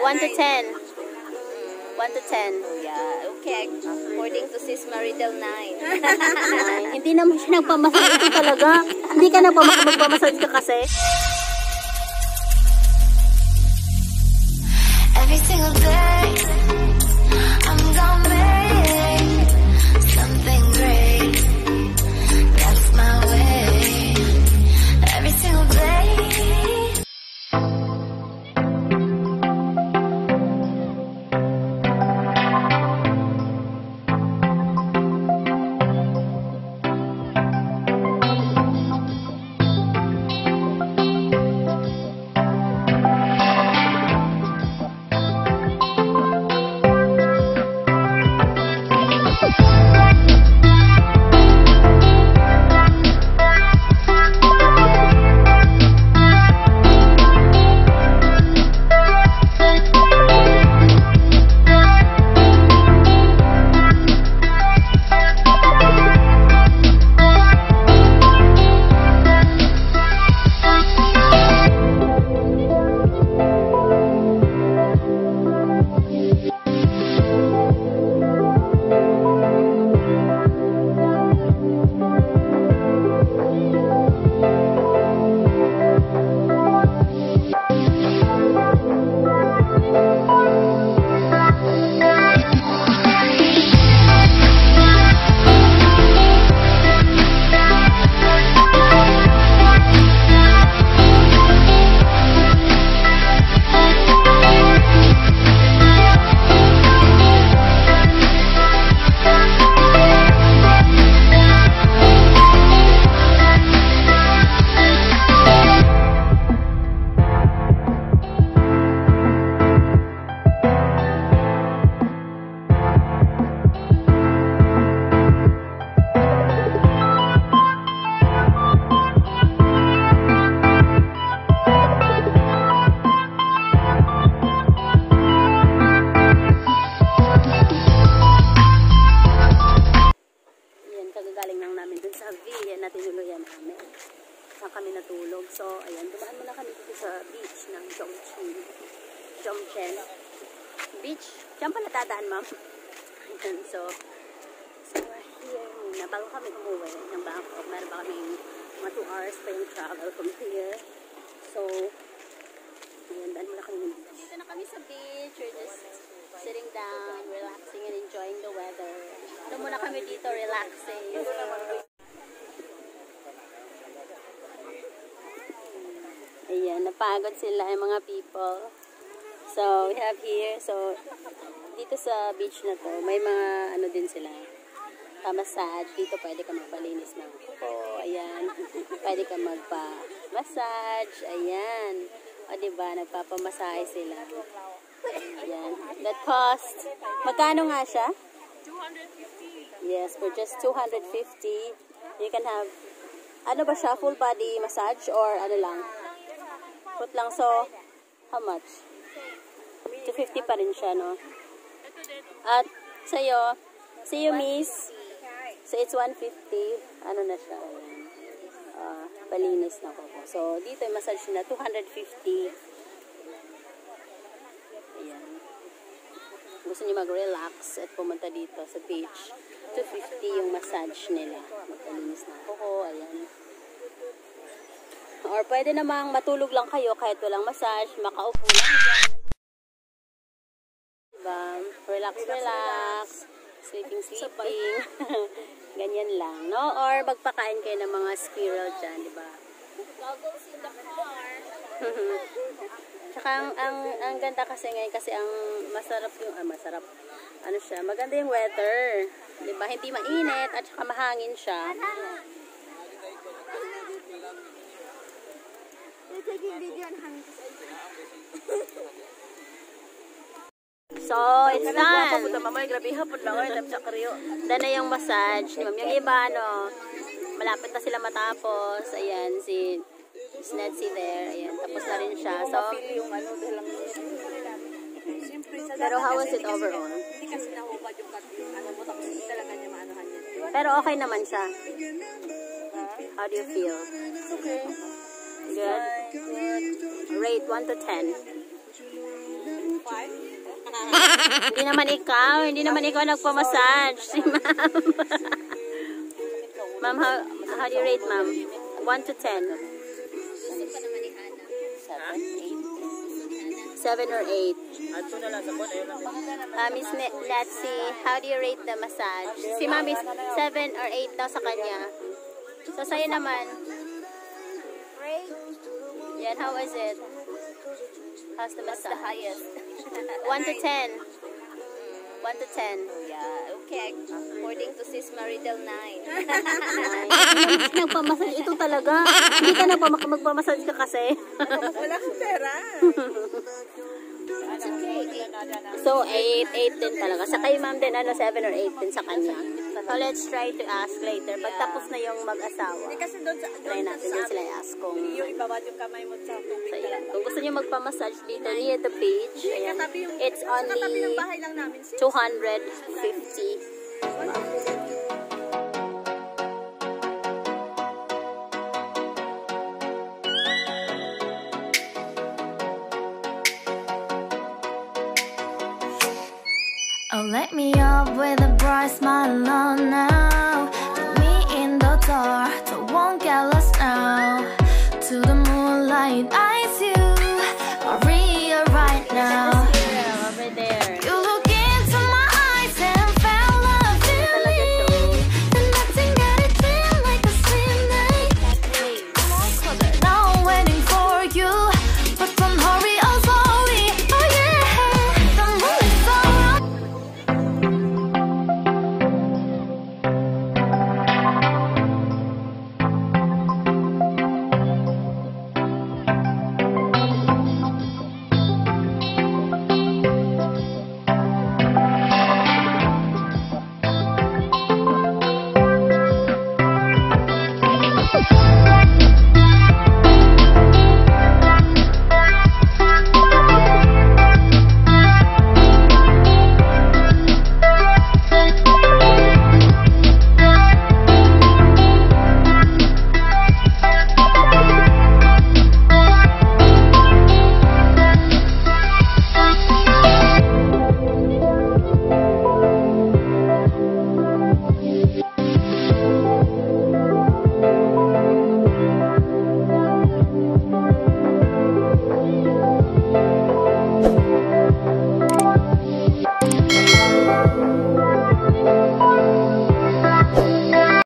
1 to 10. 1 to 10. Yeah, okay. According to Sis Maridel, 9. Hindi naman siya nagpamassage ito talaga. Hindi ka magpamassage ka kasi. Every single day, I'm gonna make something great. That's my way. Every single day. So, ayan, dumaan muna kami dito sa beach ng Jomchen Beach. Diyan pala dadaan, ma'am. Ayan, so we're here muna. Bago kami umuwi ng Bangkok, meron pa kami mga 2 hours pa yung travel from here. So, ayan, daan muna kami dito. Dito na kami sa beach. We're just sitting down, relaxing and enjoying the weather. Ito muna kami dito, relaxing. Ayan, napagod sila yung mga people. So, we have here, so, dito sa beach na to, may mga, ano din sila, pa-massage. Dito pwede ka magpalinis ng kuko, ayan. Pwede ka magpa-massage, ayan. O, diba, nagpapamasahe sila. Ayan. That cost, magkano nga siya? 250. Yes, for just 250, you can have, ano ba siya, full body massage or ano lang? Put lang, so, how much? 250 pa rin siya, no? At, sa'yo, miss, so it's 150, ano na siya, palinis na ko. So, dito yung massage na, 250. Ayan. Gusto niyo mag-relax at pumunta dito sa beach, 250 yung massage nila. Magpalinis na ko, ayan. Or pwede namang matulog lang kayo kahit walang massage, makaupo lang dyan. Diba? Relax, relax. Sleeping. Ganyan lang, no? Or magpakain kayo ng mga squirrel dyan, diba? Goggles in the car. Tsaka ang ganda kasi ngayon, kasi ang masarap yung, masarap. Ano siya, maganda yung weather. Diba? Hindi mainit at saka mahangin siya. So, it's done. Done na yung massage. Yung iba, ano, malapit na sila matapos. Ayan, si Snetsy there. Ayan, tapos na rin siya. So, pero how was it overall? Hindi kasi nahubad yung ano mo, tapos talaga niya maanuhan niya. Pero okay naman siya. How do you feel? It's okay. Good? Rate 1 to 10. 5. Hindi naman ikaw nagpa-massage. Si ma'am. Ma'am, how do you rate, ma'am? 1 to 10. 7 or 8. Miss Letzi, how do you rate the massage? Si ma'am is 7 or 8 daw sa kanya. So, sa'yo naman. Yan, how is it? How's the massage? The highest. 1 to 10. 1 to 10. Yeah, okay. According to Sis Maridel, 9. Nagpamassage. Ito talaga. Hindi ka magpamassage ka kasi. Wala kang pera. It's okay. So, 8 din talaga. Sa kayo, ma'am, din, 7 or 8 din sa kanya. So, let's try to ask later. Pag tapos na yung mag-asawa, Kasi doon try natin din sila i-ask kung... yung ibabad yung kamay mo sa tubig. So, yan. Kung gusto nyo magpamassage dito near the beach, ayan, it's Katabi ng only bahay lang namin, sis. 250. Oh, let me up with a bright smile on now. Put me in the dark.